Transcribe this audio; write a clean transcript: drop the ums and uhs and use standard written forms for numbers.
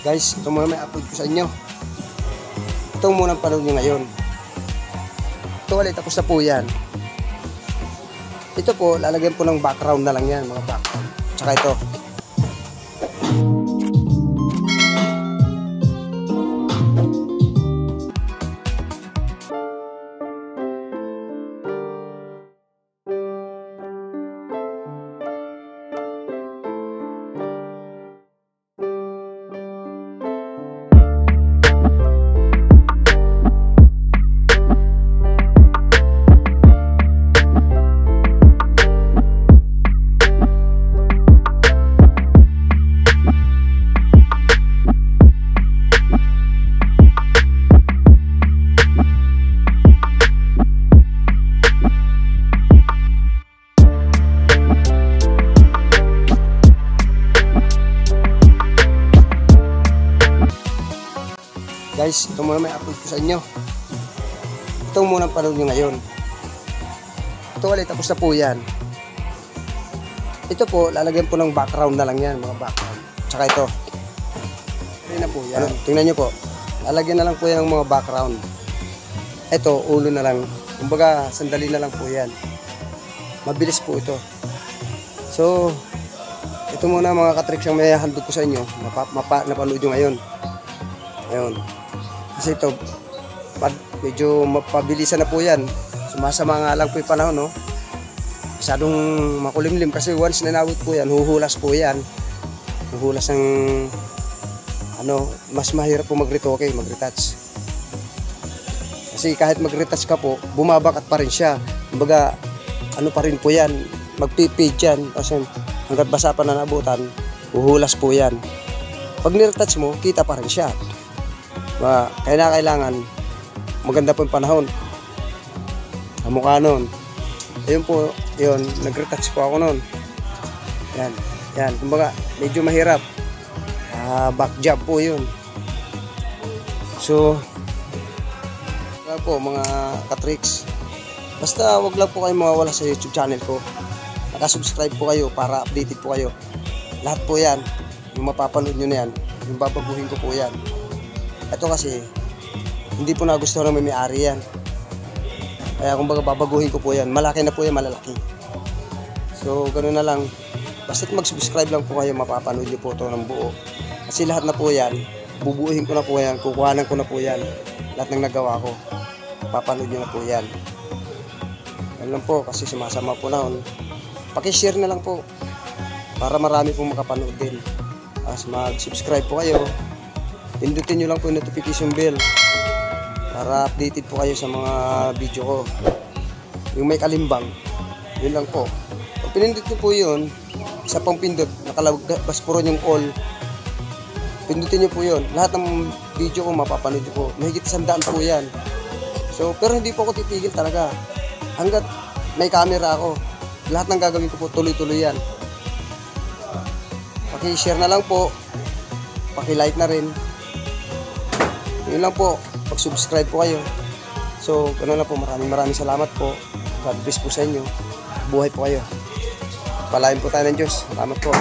Guys, ito muna may upload ko sa inyo. Ito muna ang panood nyo ngayon. Ito ulit, tapos na po yan. Ito po, lalagyan po ng background na lang yan, mga background. Tsaka ito. Guys, ito muna may upload ko sa inyo. Ito muna ang panood nyo ngayon. Ito ulit, tapos na po yan. Ito po, lalagyan po ng background na lang yan, mga background. Tsaka ito. Ayan na po yan. Tingnan nyo po. Lalagyan na lang po yan ng mga background. Ito, ulo na lang. Kumbaga, sandali na lang po yan. Mabilis po ito. So, ito muna mga katricks yung may handog ko sa inyo. Napanood nyo ngayon. Ayun. Kasi ito, medyo mapabilisan na po yan. Sumasama nga lang po yung panahon, no? Masyadong makulimlim kasi once na nawit po yan, huhulas po yan. Huhulas ng, mas mahirap po mag-retoke, mag-retouch. Kasi kahit mag-retouch ka po, bumabakat pa rin siya. Kumbaga, pa rin po yan, magpipid yan. Kasi hanggat basa pa na nabutan, huhulas po yan. Pag niretouch mo, kita pa rin siya. Kaya na kailangan maganda po yung panahon ang mukha nun. Ayun po, yun, nag-retouch po ako nun. Yan, kumbaga medyo mahirap, back job po yun. So wala po mga katricks, basta wag lang po kayo mawawala sa YouTube channel ko. Nakasubscribe po kayo para updated po kayo. Lahat po yan, yung mapapanood nyo na yan, yung babaguhin ko po yan. Ito kasi, hindi po nagustuhan ng may-ari yan. Kaya kumbaga babaguhin ko po yan. Malaki na po yan, malalaki. So, ganoon na lang. Basta't mag-subscribe lang po kayo, mapapanood nyo po ito ng buo. Kasi lahat na po yan, bubuuhin ko na po yan, kukuhanan ko na po yan. Lahat ng nagawa ko, papanood nyo na po yan. Yan lang po, kasi sumasama po na. Pakishare na lang po, para marami pong makapanood din. As mag-subscribe po kayo. Pindutin nyo lang po yung notification bell para updated po kayo sa mga video ko. Yung may kalimbang, yun lang po. Pag pinindot nyo po yun, isa pang pindot, nakalabas po rin yung all. Pindutin nyo po yun. Lahat ng video ko mapapanood nyo po. Mahigit 100 po yan. So, pero hindi po ako titigil talaga. Hanggat may camera ako, lahat ng gagawin ko po tuloy-tuloy yan. Paki-share na lang po. Paki-like na rin. Yun lang po, pag-subscribe po kayo. So, ganoon na po, maraming salamat po. God bless po sa inyo. Buhay po kayo. Palain po tayo ng Diyos. Salamat po.